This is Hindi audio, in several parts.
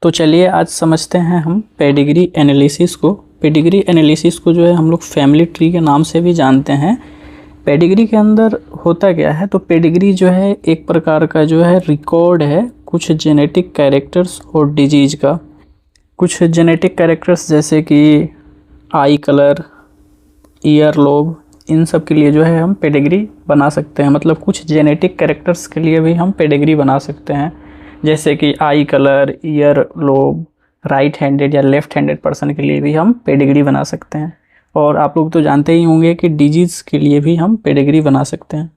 तो चलिए आज समझते हैं हम पेडिग्री एनालिसिस को। पेडिग्री एनालिसिस को जो है हम लोग फैमिली ट्री के नाम से भी जानते हैं। पेडिग्री के अंदर होता क्या है, तो पेडिग्री जो है एक प्रकार का जो है रिकॉर्ड है कुछ जेनेटिक कैरेक्टर्स और डिजीज का। कुछ जेनेटिक कैरेक्टर्स जैसे कि आई कलर, ईयर लोब, इन सब के लिए जो है हम पेडिग्री बना सकते हैं। मतलब कुछ जेनेटिक कैरेक्टर्स के लिए भी हम पेडिग्री बना सकते हैं, जैसे कि आई colour, ear lobe, right handed या लेफ्ट हैंडेड पर्सन के लिए भी हम पेडिग्री बना सकते हैं। और आप लोग तो जानते ही होंगे कि डिजीज़ के लिए भी हम पेडिग्री बना सकते हैं।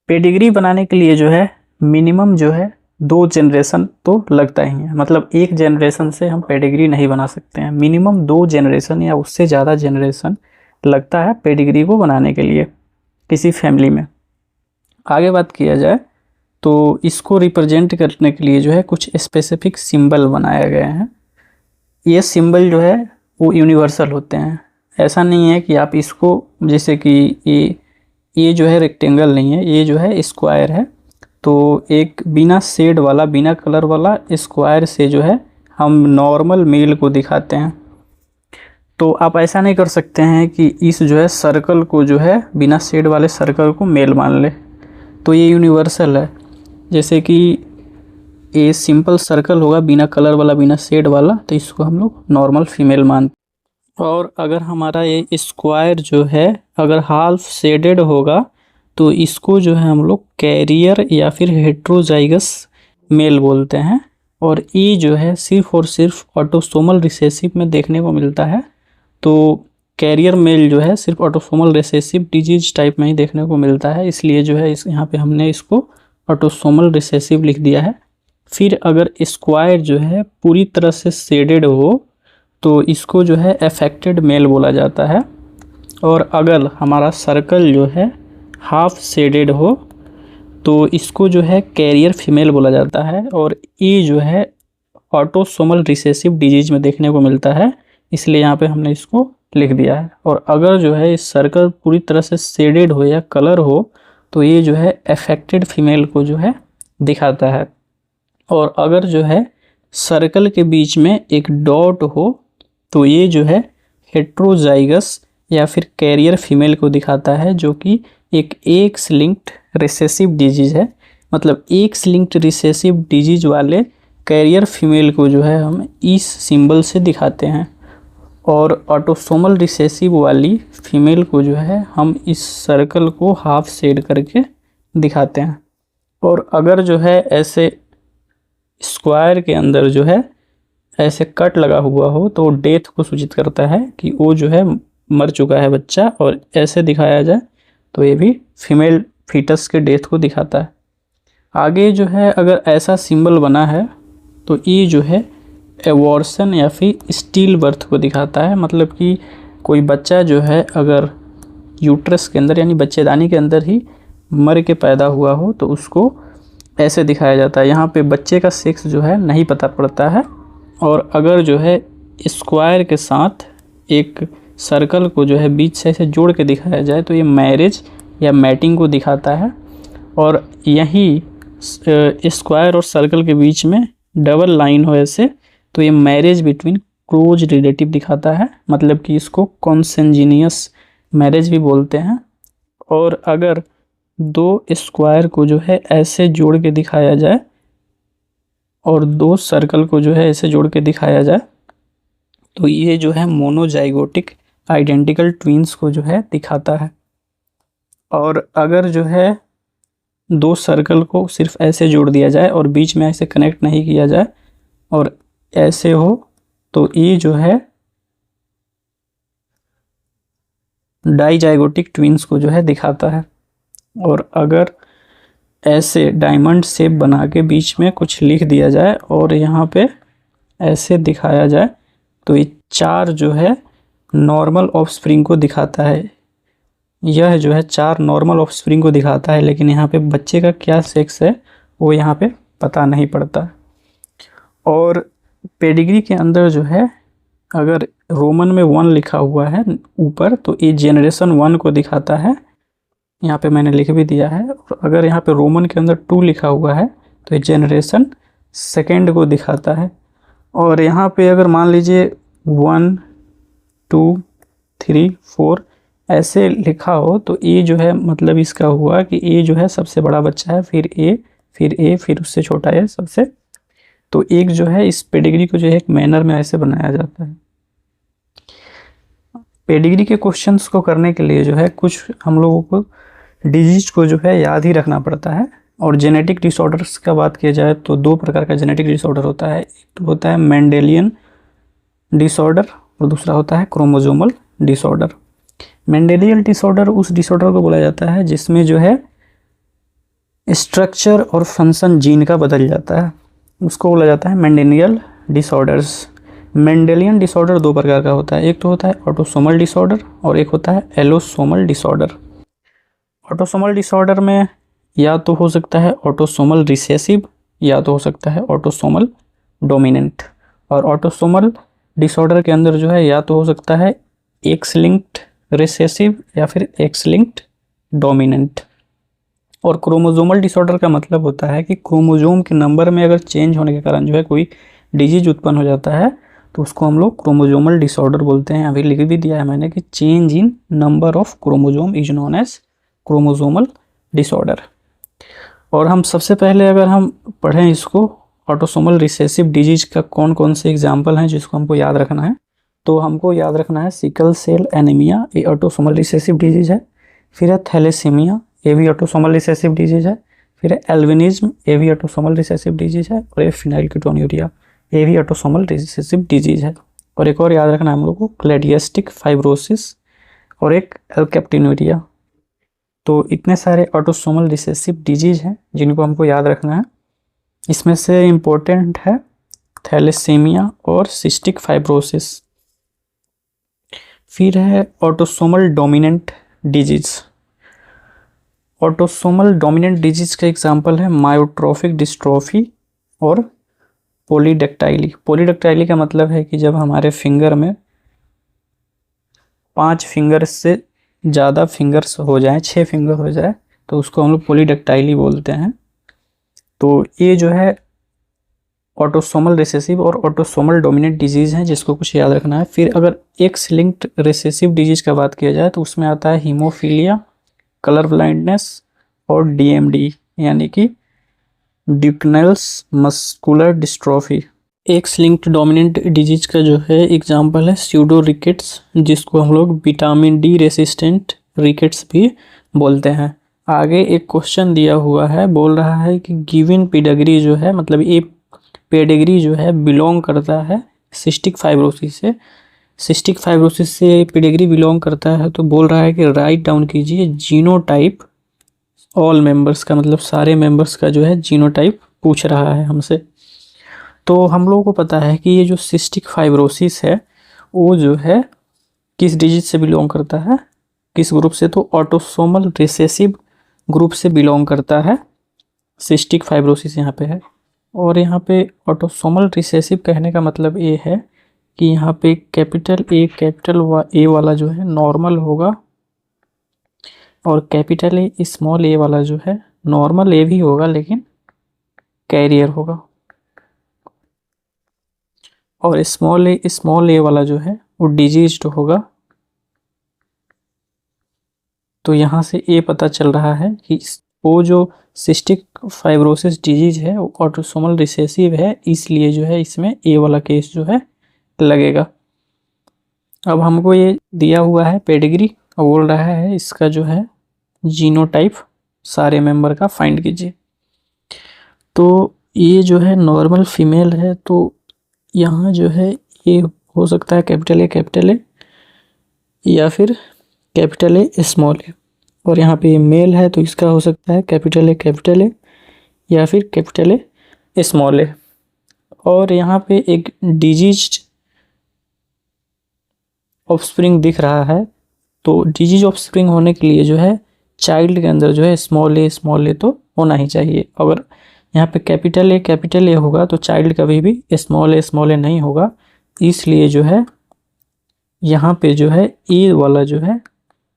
पेडिग्री बनाने के लिए जो है मिनिमम जो है 2 जनरेशन तो लगता ही है। मतलब एक जनरेशन से हम पेडिग्री नहीं बना सकते हैं, मिनिमम 2 जनरेशन या उससे ज़्यादा जनरेशन लगता है पेडिग्री को बनाने के लिए किसी फैमिली में। आगे बात किया जाए तो इसको रिप्रेजेंट करने के लिए जो है कुछ स्पेसिफिक सिंबल बनाए गए हैं। ये सिंबल जो है वो यूनिवर्सल होते हैं। ऐसा नहीं है कि आप इसको, जैसे कि ये जो है रेक्टेंगल नहीं है, ये जो है स्क्वायर है, तो एक बिना शेड वाला, बिना कलर वाला स्क्वायर से जो है हम नॉर्मल मेल को दिखाते हैं। तो आप ऐसा नहीं कर सकते हैं कि इस जो है सर्कल को जो है बिना शेड वाले सर्कल को मेल मान ले, तो ये यूनिवर्सल है। जैसे कि ये सिंपल सर्कल होगा बिना कलर वाला, बिना शेड वाला, तो इसको हम लोग नॉर्मल फीमेल मानते। और अगर हमारा ये स्क्वायर जो है अगर हाफ शेडेड होगा तो इसको जो है हम लोग कैरियर या फिर हेट्रोजाइगस मेल बोलते हैं। और ये जो है सिर्फ और सिर्फ ऑटोसोमल रिसेसिव में देखने को मिलता है। तो कैरियर मेल जो है सिर्फ ऑटोसोमल रिसेसिव डिजीज टाइप में ही देखने को मिलता है, इसलिए जो है इस यहाँ पे हमने इसको ऑटोसोमल रिसेसिव लिख दिया है। फिर अगर स्क्वायर जो है पूरी तरह से शेडेड हो तो इसको जो है अफेक्टेड मेल बोला जाता है। और अगर हमारा सर्कल जो है हाफ शेडेड हो तो इसको जो है कैरियर फीमेल बोला जाता है। और ये जो है ऑटोसोमल रिसेसिव डिजीज में देखने को मिलता है, इसलिए यहाँ पे हमने इसको लिख दिया है। और अगर जो है इस सर्कल पूरी तरह से शेडेड हो या कलर हो तो ये जो है अफेक्टेड फीमेल को जो है दिखाता है। और अगर जो है सर्कल के बीच में एक डॉट हो तो ये जो है हेट्रोजाइगस या फिर कैरियर फीमेल को दिखाता है, जो कि एक एक्स लिंक्ड रिसेसिव डिजीज है। मतलब एक्स लिंक्ड रिसेसिव डिजीज वाले कैरियर फीमेल को जो है हम इस सिंबल से दिखाते हैं। और ऑटोसोमल रिसेसिव वाली फीमेल को जो है हम इस सर्कल को हाफ शेड करके दिखाते हैं। और अगर जो है ऐसे स्क्वायर के अंदर जो है ऐसे कट लगा हुआ हो तो डेथ को सूचित करता है कि वो जो है मर चुका है बच्चा। और ऐसे दिखाया जाए तो ये भी फीमेल फीटस के डेथ को दिखाता है। आगे जो है अगर ऐसा सिंबल बना है तो ये जो है एवॉर्सन या फिर स्टील बर्थ को दिखाता है। मतलब कि कोई बच्चा जो है अगर यूट्रस के अंदर यानी बच्चेदानी के अंदर ही मर के पैदा हुआ हो तो उसको ऐसे दिखाया जाता है। यहाँ पे बच्चे का सेक्स जो है नहीं पता पड़ता है। और अगर जो है स्क्वायर के साथ एक सर्कल को जो है बीच से ऐसे जोड़ के दिखाया जाए तो ये मैरिज या मैटिंग को दिखाता है। और यही स्क्वायर और सर्कल के बीच में डबल लाइन हो ऐसे तो ये मैरिज बिटवीन क्लोज रिलेटिव दिखाता है। मतलब कि इसको कॉन्सेंजीनियस मैरिज भी बोलते हैं। और अगर 2 स्क्वायर को जो है ऐसे जोड़ के दिखाया जाए और 2 सर्कल को जो है ऐसे जोड़ के दिखाया जाए तो ये जो है मोनोजाइगोटिक आइडेंटिकल ट्विंस को जो है दिखाता है। और अगर जो है 2 सर्कल को सिर्फ ऐसे जोड़ दिया जाए और बीच में ऐसे कनेक्ट नहीं किया जाए और ऐसे हो तो ये जो है डाइजाइगोटिक ट्विंस को जो है दिखाता है। और अगर ऐसे डायमंड शेप बना के बीच में कुछ लिख दिया जाए और यहाँ पे ऐसे दिखाया जाए तो ये 4 जो है नॉर्मल ऑफस्प्रिंग को दिखाता है। यह जो है 4 नॉर्मल ऑफस्प्रिंग को दिखाता है, लेकिन यहाँ पे बच्चे का क्या सेक्स है वो यहाँ पे पता नहीं पड़ता। और पेडिग्री के अंदर जो है अगर रोमन में 1 लिखा हुआ है ऊपर तो ये जनरेशन 1 को दिखाता है, यहाँ पे मैंने लिख भी दिया है। और अगर यहाँ पे रोमन के अंदर 2 लिखा हुआ है तो ये जनरेशन 2 को दिखाता है। और यहाँ पे अगर मान लीजिए 1 2 3 4 ऐसे लिखा हो तो ए जो है मतलब इसका हुआ कि ए जो है सबसे बड़ा बच्चा है, फिर ए, फिर ए, फिर उससे छोटा है सबसे। तो एक जो है इस पेडिग्री को जो है एक मैनर में ऐसे बनाया जाता है। पेडिग्री के क्वेश्चंस को करने के लिए जो है कुछ हम लोगों को डिजीज को जो है याद ही रखना पड़ता है। और जेनेटिक डिसऑर्डर्स का बात किया जाए तो दो प्रकार का जेनेटिक डिसऑर्डर होता है। एक तो होता है मेंडेलियन डिसऑर्डर और दूसरा होता है क्रोमोसोमल डिसऑर्डर। मेंडेलियन डिसऑर्डर उस डिसऑर्डर को बोला जाता है जिसमें जो है स्ट्रक्चर और फंक्शन जीन का बदल जाता है, उसको बोला जाता है मेंडेलियन डिसऑर्डर्स। मेंडेलियन डिसऑर्डर दो प्रकार का होता है, एक तो होता है ऑटोसोमल डिसऑर्डर और एक होता है एलोसोमल डिसऑर्डर। ऑटोसोमल डिसऑर्डर में या तो हो सकता है ऑटोसोमल रिसेसिव या तो हो सकता है ऑटोसोमल डोमिनेंट। और ऑटोसोमल डिसऑर्डर के अंदर जो है या तो हो सकता है एक्स लिंक्ड रिसेसिव या फिर एक्स लिंक्ड डोमिनेंट। और क्रोमोसोमल डिसऑर्डर का मतलब होता है कि क्रोमोसोम के नंबर में अगर चेंज होने के कारण जो है कोई डिजीज उत्पन्न हो जाता है तो उसको हम लोग क्रोमोसोमल डिसऑर्डर बोलते हैं। अभी लिख भी दिया है मैंने कि change in number of chromosome is known as chromosomal disorder. और हम सबसे पहले अगर हम पढ़ें इसको ऑटोसोमल रिसेसिव डिजीज का कौन कौन से एग्जाम्पल हैं जिसको हमको याद रखना है, तो हमको याद रखना है सिकल सेल एनीमिया, ये ऑटोसोमल रिसेसिव डिजीज है। फिर है थैलेसीमिया, ये भी ऑटोसोमल रिसेसिव डिजीज है। फिर है एल्बिनिज्म, ये भी ऑटोसोमल रिसेसिव डिजीज है। और ये फिनाइलकीटोन्यूरिया, ये भी ऑटोसोमल रिसेसिव डिजीज है। और एक और याद रखना है हम लोग को क्लेडियस्टिक फाइब्रोसिस और एक एल्केप्टिन्यूरिया। तो इतने सारे ऑटोसोमल रिसेसिव डिजीज हैं जिनको हमको याद रखना है। इसमें से इम्पोर्टेंट है थैलेसीमिया और सिस्टिक फाइब्रोसिस। फिर है autosomal dominant disease. Autosomal dominant disease का एग्जांपल है मायोट्रोफिक डिस्ट्रोफी और पॉलीडेक्टाइली। पॉलीडेक्टाइली का मतलब है कि जब हमारे फिंगर में 5 फिंगर्स से ज़्यादा फिंगर्स हो जाए, 6 फिंगर हो जाए, तो उसको हम लोग पॉलीडेक्टाइली बोलते हैं। तो ये जो है ऑटोसोमल रिसेसिव और ऑटोसोमल डोमिनेंट डिजीज़ हैं जिसको कुछ याद रखना है। फिर अगर एक्स लिंक्ड रिसेसिव डिजीज का बात किया जाए तो उसमें आता है हीमोफीलिया, कलर ब्लाइंडनेस और डीएमडी यानी कि Duchenne's muscular dystrophy. X linked dominant disease का जो है एग्जांपल है स्यूडो रिकेट्स, जिसको हम लोग विटामिन डी रेसिस्टेंट रिकेट्स भी बोलते हैं। आगे एक क्वेश्चन दिया हुआ है, बोल रहा है कि गिवन पेडिग्री जो है मतलब ये पेडिग्री जो है बिलोंग करता है सिस्टिक फाइब्रोसिस से। सिस्टिक फाइब्रोसिस से पेडिग्री बिलोंग करता है तो बोल रहा है कि राइट डाउन कीजिए जीनोटाइप ऑल मेंबर्स का, मतलब सारे मेंबर्स का जो है जीनोटाइप पूछ रहा है हमसे। तो हम लोगों को पता है कि ये जो सिस्टिक फाइब्रोसिस है वो जो है किस डिजीज से बिलोंग करता है, किस ग्रुप से, तो ऑटोसोमल रिसेसिव ग्रुप से बिलोंग करता है सिस्टिक फाइब्रोसिस यहाँ पे है। और यहाँ पे ऑटोसोमल रिसेसिव कहने का मतलब ये है कि यहाँ पे कैपिटल ए वाला जो है नॉर्मल होगा और कैपिटल ए स्मॉल ए वाला जो है नॉर्मल ए भी होगा लेकिन कैरियर होगा। और स्मॉल ए वाला जो है वो डिजीज्ड होगा। तो यहाँ से ये पता चल रहा है कि वो जो सिस्टिक फाइब्रोसिस डिजीज है वो ऑटोसोमल रिसेसिव है, इसलिए जो है इसमें ए वाला केस जो है लगेगा। अब हमको ये दिया हुआ है पेडिग्री और बोल रहा है इसका जो है जीनोटाइप सारे मेंबर का फाइंड कीजिए। तो ये जो है नॉर्मल फीमेल है तो यहाँ जो है ये हो सकता है कैपिटल ए या फिर कैपिटल ए स्मॉल ए। और यहाँ पे ये मेल है तो इसका हो सकता है कैपिटल ए या फिर कैपिटल ए स्मॉल ए। और यहाँ पे एक डिजीज ऑफस्प्रिंग दिख रहा है, तो डिजीज ऑफस्प्रिंग होने के लिए जो है चाइल्ड के अंदर जो है स्मॉल ए तो होना ही चाहिए। अगर यहाँ पे कैपिटल ए होगा तो चाइल्ड कभी भी स्मॉल ए नहीं होगा, इसलिए जो है यहाँ पे जो है ए वाला जो है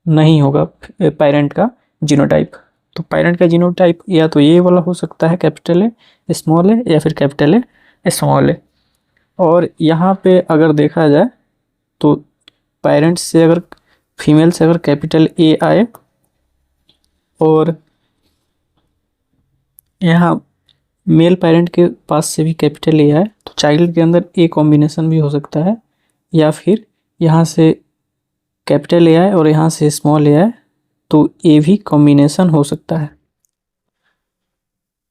नहीं होगा पेरेंट का जीनोटाइप। तो पेरेंट का जीनोटाइप या तो ये वाला हो सकता है कैपिटल ए स्मॉल ए या फिर कैपिटल ए स्मॉल ए। और यहाँ पे अगर देखा जाए तो पेरेंट्स से अगर फीमेल से अगर कैपिटल ए आए और यहाँ मेल पेरेंट के पास से भी कैपिटल ए आए तो चाइल्ड के अंदर ए कॉम्बिनेशन भी हो सकता है, या फिर यहाँ से कैपिटल ए आए और यहाँ से स्मॉल ए आए तो ए भी कॉम्बिनेशन हो सकता है।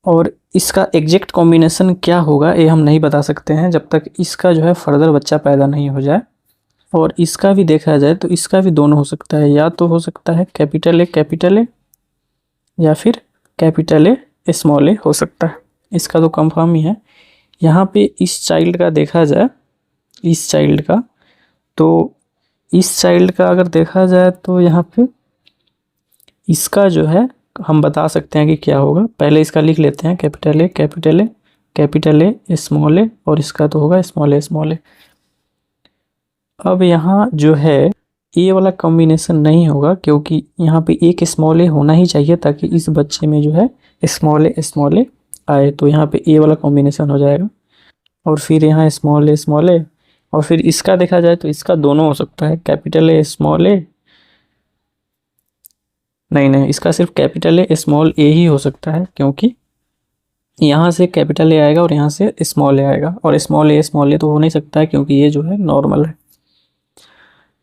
और इसका एग्जैक्ट कॉम्बिनेशन क्या होगा ये हम नहीं बता सकते हैं जब तक इसका जो है फर्दर बच्चा पैदा नहीं हो जाए। और इसका भी देखा जाए तो इसका भी दोनों हो सकता है, या तो हो सकता है कैपिटल ए या फिर कैपिटल ए स्मॉल ए हो सकता है। इसका तो कंफर्म ही है। यहाँ पे इस चाइल्ड का देखा जाए, इस चाइल्ड का, तो इस चाइल्ड का अगर देखा जाए तो यहाँ पे इसका जो है हम बता सकते हैं कि क्या होगा। पहले इसका लिख लेते हैं कैपिटल ए स्मॉल ए, और इसका तो होगा स्मॉल ए। अब यहाँ जो है ए वाला कॉम्बिनेशन नहीं होगा क्योंकि यहाँ पे एक स्मॉल ए होना ही चाहिए ताकि इस बच्चे में जो है स्मॉल ए आए, तो यहाँ पे ए वाला कॉम्बिनेशन हो जाएगा। और फिर यहाँ स्मॉल ए, और फिर इसका देखा जाए तो इसका दोनों हो सकता है, कैपिटल ए स्मॉल ए, नहीं इसका सिर्फ कैपिटल ए स्मॉल ए ही हो सकता है क्योंकि यहाँ से कैपिटल ए आएगा और यहाँ से स्मॉल ए आएगा, और स्मॉल ए तो हो नहीं सकता है क्योंकि ये जो है नॉर्मल है।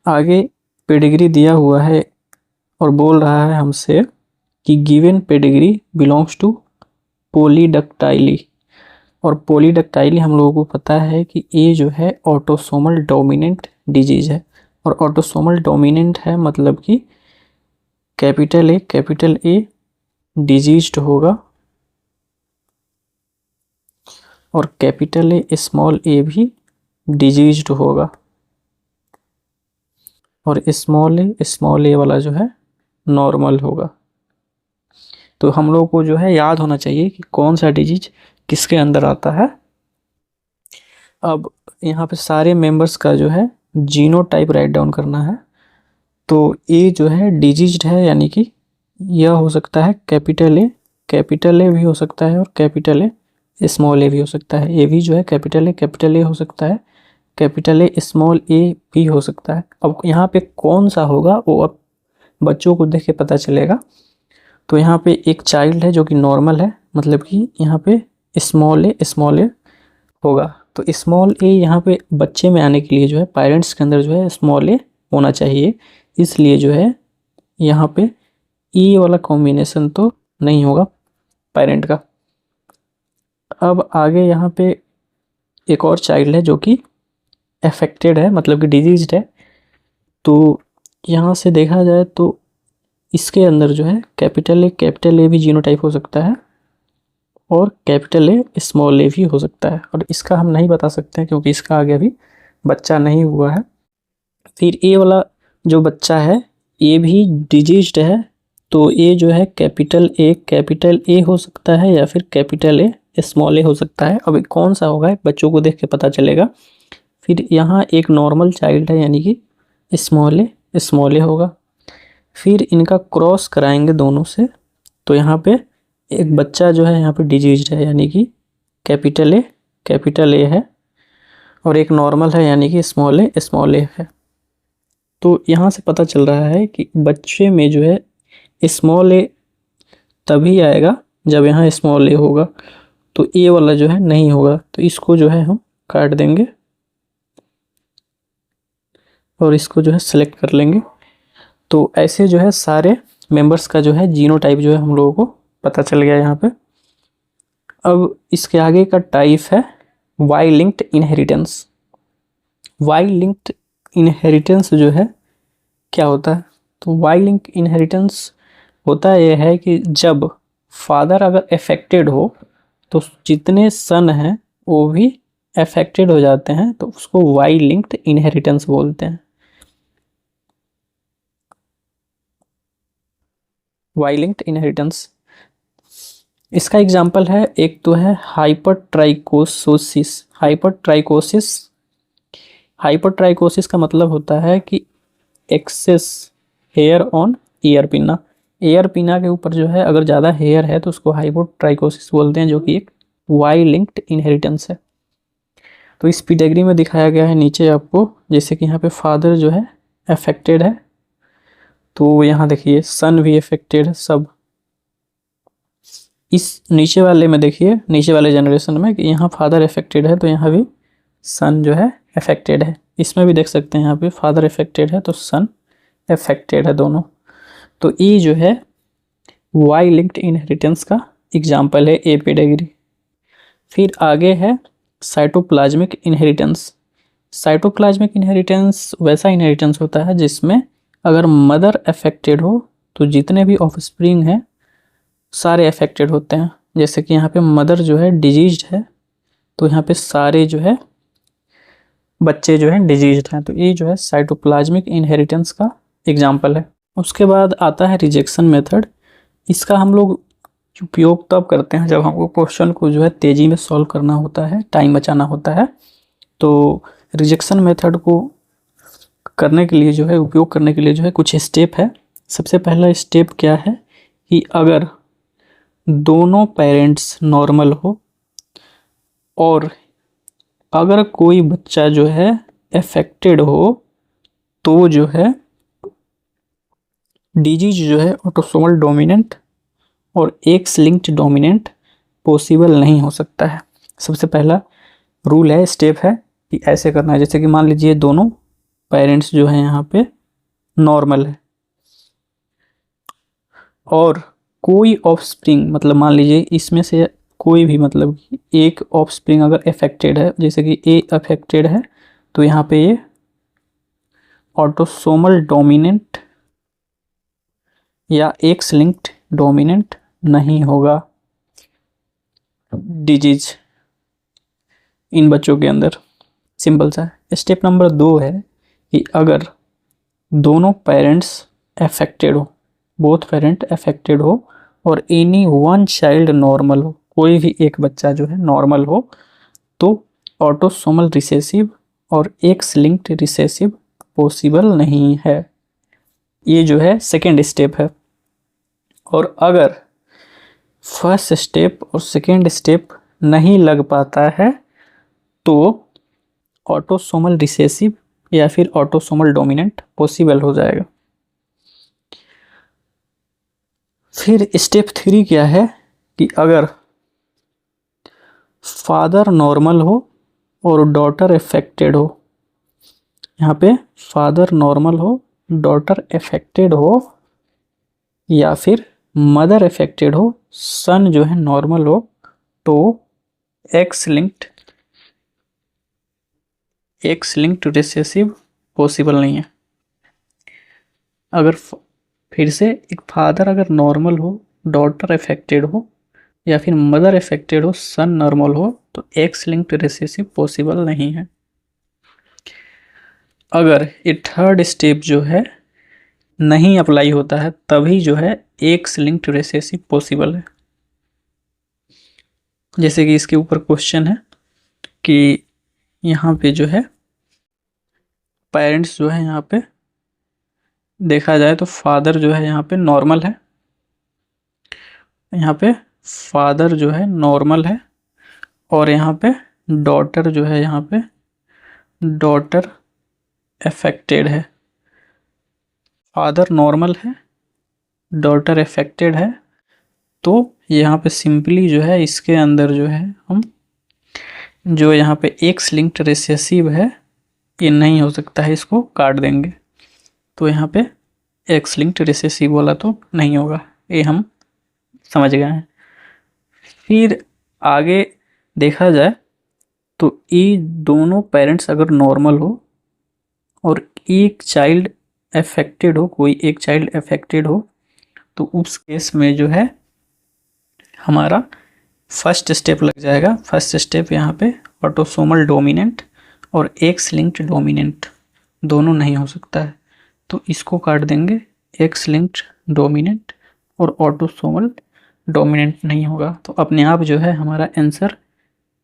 आगे पेडिग्री दिया हुआ है और बोल रहा है हमसे कि गिवन पेडिग्री बिलोंग्स टू पॉलीडक्टाइली, और पॉलीडक्टाइली हम लोगों को पता है कि ये जो है ऑटोसोमल डोमिनेंट डिजीज है। और ऑटोसोमल डोमिनेंट है मतलब कि कैपिटल ए डिजीज्ड होगा और कैपिटल ए स्मॉल ए भी डिजीज्ड होगा, और स्मॉल ए वाला जो है नॉर्मल होगा। तो हम लोग को जो है याद होना चाहिए कि कौन सा डिजीज किसके अंदर आता है। अब यहाँ पे सारे मेंबर्स का जो है जीनोटाइप राइट डाउन करना है। तो ए जो है डिजीज्ड है यानी कि यह हो सकता है कैपिटल ए भी हो सकता है और कैपिटल ए स्मॉल ए भी हो सकता है। ये भी जो है कैपिटल ए हो सकता है, कैपिटल ए स्मॉल ए भी हो सकता है। अब यहाँ पे कौन सा होगा वो अब बच्चों को देख के पता चलेगा। तो यहाँ पे एक चाइल्ड है जो कि नॉर्मल है, मतलब कि यहाँ पे स्मॉल ए होगा। तो स्मॉल ए यहाँ पे बच्चे में आने के लिए जो है पेरेंट्स के अंदर जो है स्मॉल ए होना चाहिए, इसलिए जो है यहाँ पे ई वाला कॉम्बिनेशन तो नहीं होगा पेरेंट का। अब आगे यहाँ पे एक और चाइल्ड है जो कि अफेक्टेड है मतलब कि डिजीज्ड है। तो यहाँ से देखा जाए तो इसके अंदर जो है कैपिटल ए भी जीनोटाइप हो सकता है और कैपिटल ए स्मॉल ए भी हो सकता है, और इसका हम नहीं बता सकते हैं क्योंकि इसका आगे अभी बच्चा नहीं हुआ है। फिर ए वाला जो बच्चा है ये भी डिजीज्ड है, तो ये जो है कैपिटल ए हो सकता है या फिर कैपिटल ए स्मॉल ए हो सकता है। अभी कौन सा होगा बच्चों को देख के पता चलेगा। फिर यहाँ एक नॉर्मल चाइल्ड है यानी कि स्मॉल ए होगा। फिर इनका क्रॉस कराएंगे दोनों से, तो यहाँ पे एक बच्चा जो है यहाँ पे डिजीज्ड है यानी कि कैपिटल ए है, और एक नॉर्मल है यानी कि स्मॉल ए है। तो यहाँ से पता चल रहा है कि बच्चे में जो है स्मॉल ए तभी आएगा जब यहाँ स्मॉल ए होगा, तो ए वाला जो है नहीं होगा, तो इसको जो है हम काट देंगे और इसको जो है सेलेक्ट कर लेंगे। तो ऐसे जो है सारे मेंबर्स का जो है जीनोटाइप जो है हम लोगों को पता चल गया यहाँ पे। अब इसके आगे का टाइप है Y linked inheritance. Y linked inheritance जो है क्या होता है, तो वाई लिंक्ड इनहेरिटेंस होता यह है कि जब फादर अगर अफेक्टेड हो तो जितने सन हैं वो भी अफेक्टेड हो जाते हैं, तो उसको वाई लिंक्ड इनहेरिटेंस बोलते हैं। वाई लिंक्ड इनहेरिटेंस इसका एग्जाम्पल है, एक तो है हाइपरट्राइकोसिस का मतलब होता है कि excess hair on ear pinna. Ear pinna के ऊपर जो है अगर ज़्यादा हेयर है तो उसको हाइपोट्राइकोसिस बोलते हैं, जो कि एक वाई लिंक्ड इनहेरिटेंस है। तो इस पेडिग्री में दिखाया गया है नीचे आपको, जैसे कि यहाँ पे फादर जो है अफेक्टेड है, तो यहाँ देखिए सन भी अफेक्टेड है सब। इस नीचे वाले में देखिए, नीचे वाले जनरेशन में कि यहाँ फादर अफेक्टेड है तो यहाँ भी सन जो है अफेक्टेड है। इसमें भी देख सकते हैं यहाँ पे फादर अफेक्टेड है तो सन अफेक्टेड है दोनों। तो ये जो है वाई लिंक्ड इनहेरिटेंस का एग्जाम्पल है, ए पेडिग्री। फिर आगे है साइटोप्लाज्मिक इनहेरिटेंस। साइटोप्लाज्मिक इनहेरिटेंस वैसा इनहेरिटेंस होता है जिसमें अगर मदर अफेक्टेड हो तो जितने भी ऑफस्प्रिंग हैं सारे अफेक्टेड होते हैं। जैसे कि यहाँ पे मदर जो है डिजीज्ड है तो यहाँ पे सारे जो है बच्चे जो हैं डिजीज्ड हैं। तो ये जो है साइटोप्लाज्मिक इनहेरिटेंस का एग्जाम्पल है। उसके बाद आता है रिजेक्शन मेथड। इसका हम लोग उपयोग तब करते हैं जब हमको क्वेश्चन को जो है तेज़ी में सॉल्व करना होता है, टाइम बचाना होता है। तो रिजेक्शन मेथड को करने के लिए जो है, उपयोग करने के लिए जो है कुछ स्टेप है। सबसे पहला स्टेप क्या है कि अगर दोनों पेरेंट्स नॉर्मल हो और अगर कोई बच्चा जो है अफेक्टेड हो तो जो है डिजीज जो है ऑटोसोमल डोमिनेंट और एक्स लिंक्ड डोमिनेंट पॉसिबल नहीं हो सकता है। सबसे पहला रूल है, स्टेप है कि ऐसे करना है। जैसे कि मान लीजिए दोनों पेरेंट्स जो है यहाँ पे नॉर्मल है और कोई ऑफस्प्रिंग, मतलब मान लीजिए इसमें से कोई भी, मतलब एक ऑफस्प्रिंग अगर अफेक्टेड है, जैसे कि ए अफेक्टेड है तो यहाँ पे ये ऑटोसोमल डोमिनेंट या एक्स लिंक्ड डोमिनेंट नहीं होगा डिजीज इन बच्चों के अंदर। सिंपल सा। स्टेप नंबर 2 है कि अगर दोनों पेरेंट्स अफेक्टेड हो, बोथ पेरेंट अफेक्टेड हो और एनी वन चाइल्ड नॉर्मल हो, कोई भी एक बच्चा जो है नॉर्मल हो, तो ऑटोसोमल रिसेसिव और एक्स लिंक्ड रिसेसिव पॉसिबल नहीं है। ये जो है सेकेंड स्टेप है। और अगर फर्स्ट स्टेप और सेकेंड स्टेप नहीं लग पाता है तो ऑटोसोमल रिसेसिव या फिर ऑटोसोमल डोमिनेंट पॉसिबल हो जाएगा। फिर स्टेप 3 क्या है कि अगर फादर नॉर्मल हो और डॉटर अफेक्टेड हो, यहाँ पे फादर नॉर्मल हो, डॉटर अफेक्टेड हो या फिर मदर अफेक्टेड हो, सन जो है नॉर्मल हो, तो एक्स लिंक्ड रिसेसिव पॉसिबल नहीं है। अगर फिर से एक फादर अगर नॉर्मल हो, डॉटर अफेक्टेड हो या फिर मदर अफेक्टेड हो, सन नॉर्मल हो, तो एक्स लिंक्ड रिसेसिव पॉसिबल नहीं है। अगर ये थर्ड स्टेप जो है नहीं अप्लाई होता है तभी जो है एक्स लिंक्ड रिसेसिव पॉसिबल है। जैसे कि इसके ऊपर क्वेश्चन है कि यहाँ पे जो है पेरेंट्स जो है यहाँ पे देखा जाए तो फादर जो है यहाँ पे नॉर्मल है, यहाँ पे फादर जो है नॉर्मल है और यहाँ पे डॉटर जो है यहाँ पे डॉटर अफेक्टेड है। फादर नॉर्मल है, डॉटर अफेक्टेड है, तो यहाँ पे सिंपली जो है इसके अंदर जो है हम जो यहाँ पे एक्स लिंक्ड रिसेसिव है ये नहीं हो सकता है, इसको काट देंगे। तो यहाँ पे एक्स लिंक्ड रिसेसिव वाला तो नहीं होगा, ये हम समझ गए हैं। फिर आगे देखा जाए तो ये दोनों पेरेंट्स अगर नॉर्मल हो और एक चाइल्ड अफेक्टेड हो, कोई एक चाइल्ड अफेक्टेड हो, तो उस केस में जो है हमारा फर्स्ट स्टेप लग जाएगा। फर्स्ट स्टेप यहाँ पे ऑटोसोमल डोमिनेंट और एक्स लिंक्ड डोमिनेंट दोनों नहीं हो सकता है, तो इसको काट देंगे। एक्स लिंक्ड डोमिनेंट और ऑटोसोमल डोमिनेंट नहीं होगा, तो अपने आप जो है हमारा आंसर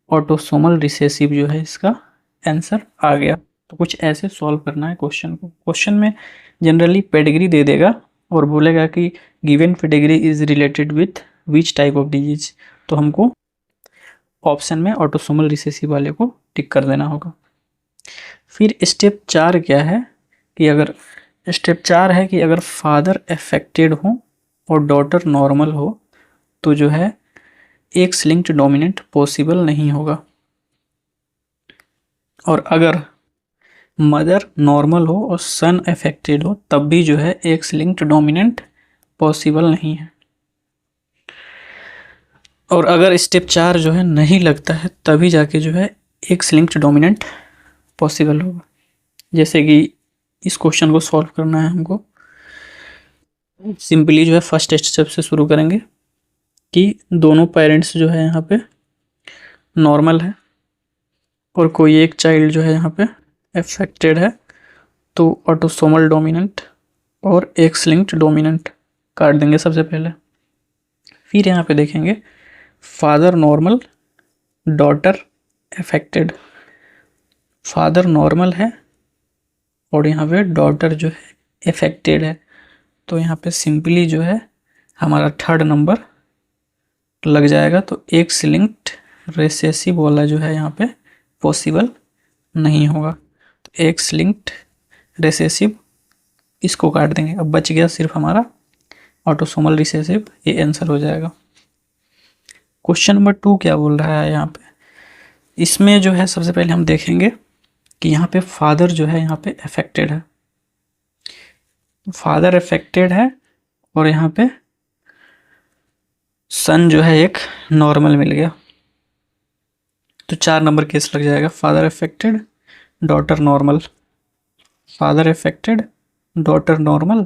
ऑटोसोमल रिसेसिव जो है इसका आंसर आ गया। तो कुछ ऐसे सॉल्व करना है क्वेश्चन को। क्वेश्चन में जनरली पेडिग्री दे देगा और बोलेगा कि given pedigree is related with which type of disease. तो हमको ऑप्शन में ऑटोसोमल रिसेसिव वाले को टिक कर देना होगा। फिर स्टेप 4 क्या है कि अगर फादर अफेक्टेड हो और डॉटर नॉर्मल हो तो जो है एक्स लिंक्ड डोमिनेंट पॉसिबल नहीं होगा, और अगर मदर नॉर्मल हो और सन अफेक्टेड हो तब भी जो है एक्स लिंक्ड डोमिनेंट पॉसिबल नहीं है। और अगर स्टेप 4 जो है नहीं लगता है तभी जाके जो है एक्स लिंक्ड डोमिनेंट पॉसिबल होगा। जैसे कि इस क्वेश्चन को सॉल्व करना है हमको, सिंपली जो है फर्स्ट स्टेप से शुरू करेंगे कि दोनों पेरेंट्स जो है यहाँ पे नॉर्मल है और कोई एक चाइल्ड जो है यहाँ पे अफेक्टेड है, तो ऑटोसोमल डोमिनेंट और एक्स लिंक्ड डोमिनेंट काट देंगे सबसे पहले। फिर यहाँ पे देखेंगे father normal daughter affected, father normal है और यहाँ पे डॉटर जो है अफेक्टेड है, तो यहाँ पे सिंपली जो है हमारा थर्ड नंबर लग जाएगा। तो एक्स लिंक्ड रिसेसिव वाला जो है यहाँ पे पॉसिबल नहीं होगा, तो एक्स लिंक्ड रिसेसिव इसको काट देंगे। अब बच गया सिर्फ हमारा ऑटोसोमल रिसेसिव, ये आंसर हो जाएगा। क्वेश्चन नंबर 2 क्या बोल रहा है यहाँ पे, इसमें जो है सबसे पहले हम देखेंगे कि यहाँ पे फादर जो है यहाँ पे अफेक्टेड है, फादर अफेक्टेड है और यहाँ पे सन जो है एक नॉर्मल मिल गया, तो 4 नंबर केस लग जाएगा। Father affected daughter normal, father affected daughter normal,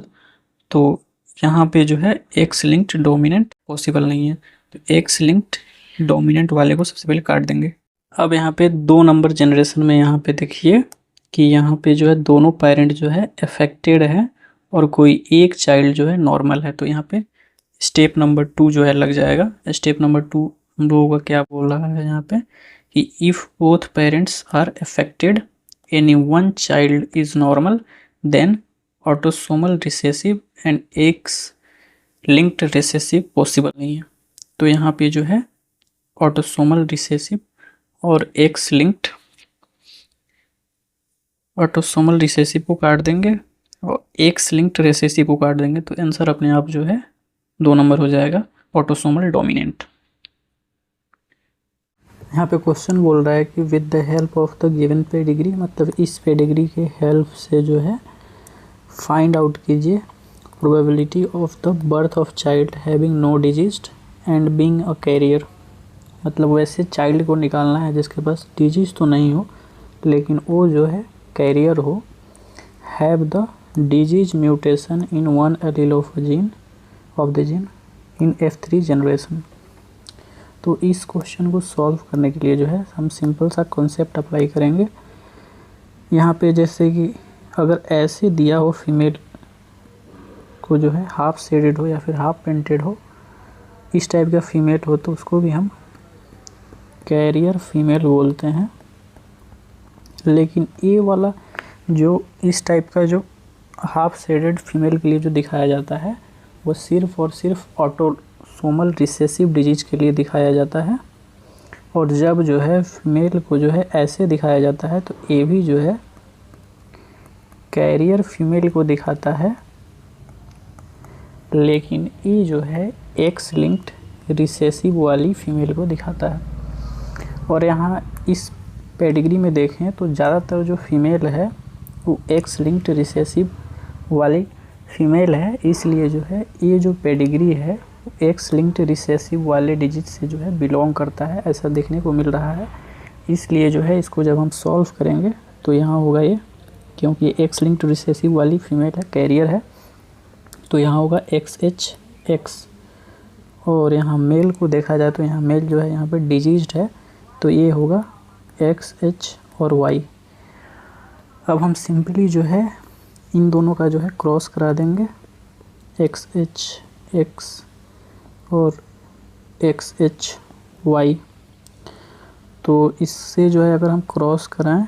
तो यहाँ पे जो है एक्स लिंक्ड डोमिनेंट पॉसिबल नहीं है, तो एक्स लिंक्ड डोमिनेंट वाले को सबसे पहले काट देंगे। अब यहाँ पे 2 नंबर जनरेशन में यहाँ पे देखिए कि यहाँ पे जो है दोनों पेरेंट जो है अफेक्टेड है और कोई एक चाइल्ड जो है नॉर्मल है, तो यहाँ पे स्टेप नंबर 2 जो है लग जाएगा। स्टेप नंबर 2 हम लोगों का क्या बोल रहा है यहाँ पे कि if both parents are affected any one child is normal then autosomal recessive and X linked recessive possible नहीं है, तो यहाँ पे जो है ऑटोसोमल रिसेसिव और एक्स लिंक्ड ऑटोसोमल रिसेसिव को काट देंगे और एक्स लिंक्ड रिसेसिव को काट देंगे, तो आंसर अपने आप जो है 2 नंबर हो जाएगा ऑटोसोमल डोमिनेंट। यहाँ पे क्वेश्चन बोल रहा है कि with the help of the given pedigree, मतलब इस पेडिग्री के हेल्प से जो है फाइंड आउट कीजिए probability of the birth of child having no disease and being a carrier, मतलब वैसे चाइल्ड को निकालना है जिसके पास डिजीज तो नहीं हो लेकिन वो जो है कैरियर हो, have the disease mutation in one allele of the gene in F3 generation. तो इस क्वेश्चन को सॉल्व करने के लिए जो है हम सिंपल सा कॉन्सेप्ट अप्लाई करेंगे। यहाँ पे जैसे कि अगर ऐसे दिया हो फीमेल को जो है हाफ शेडेड हो या फिर हाफ पेंटेड हो, इस टाइप का फीमेल हो तो उसको भी हम कैरियर फीमेल बोलते हैं। लेकिन ये वाला जो इस टाइप का जो हाफ शेडेड फीमेल के लिए जो दिखाया जाता है वो सिर्फ और सिर्फ ऑटोसोमल रिसेसिव डिजीज के लिए दिखाया जाता है, और जब जो है फीमेल को जो है ऐसे दिखाया जाता है तो ये भी जो है कैरियर फीमेल को दिखाता है, लेकिन ये जो है एक्स लिंक्ड रिसेसिव वाली फीमेल को दिखाता है। और यहाँ इस पेडिग्री में देखें तो ज़्यादातर जो फीमेल है वो एक्स लिंक्ड रिसेसिव वाली फीमेल है, इसलिए जो है ये जो पेडिग्री है एक्स लिंक्ड रिसेसिव वाले डिजीज से जो है बिलोंग करता है, ऐसा देखने को मिल रहा है। इसलिए जो है इसको जब हम सॉल्व करेंगे तो यहाँ होगा ये, क्योंकि एक्स लिंक्ड रिसेसिव वाली फीमेल है, कैरियर है, तो यहाँ होगा XHX। और यहाँ मेल को देखा जाए तो यहाँ मेल जो है यहाँ पे डिजीज्ड है, तो ये होगा XH और Y। अब हम सिंपली जो है इन दोनों का जो है क्रॉस करा देंगे, XHX और XHY। तो इससे जो है अगर हम क्रॉस कराएं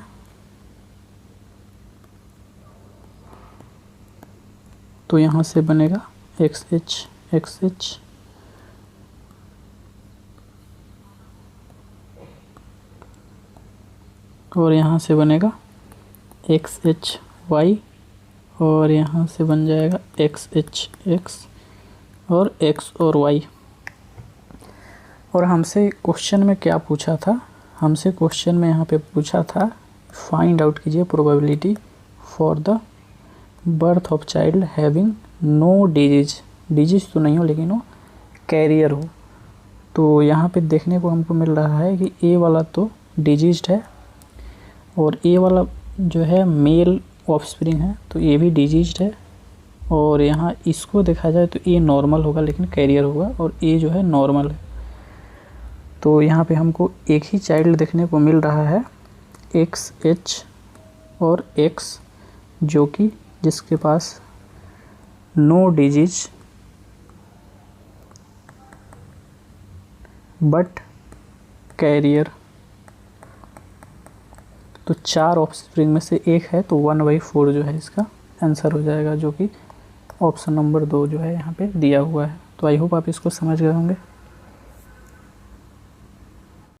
तो यहाँ से बनेगा XH XH और यहाँ से बनेगा एक्स एच वाई, और यहाँ से बन जाएगा एक्स एच एक्स और एक्स और वाई। और हमसे क्वेश्चन में क्या पूछा था, हमसे क्वेश्चन में यहाँ पे पूछा था फाइंड आउट कीजिए probability for the birth of child having no disease, disease तो नहीं हो लेकिन वो कैरियर हो। तो यहाँ पे देखने को हमको मिल रहा है कि ए वाला तो डिजीज्ड है और ए वाला जो है मेल ऑफस्प्रिंग है, तो ये भी डिजीज्ड है। और यहाँ इसको देखा जाए तो ए नॉर्मल होगा लेकिन कैरियर होगा, और ए जो है नॉर्मल है। तो यहाँ पे हमको एक ही चाइल्ड देखने को मिल रहा है एक्स एच और एक्स, जो कि जिसके पास नो डिजीज बट कैरियर। तो 4 ऑफस्प्रिंग में से एक है, तो 1/4 जो है इसका आंसर हो जाएगा, जो कि ऑप्शन नंबर 2 जो है यहाँ पे दिया हुआ है। तो आई होप आप इसको समझ गए होंगे।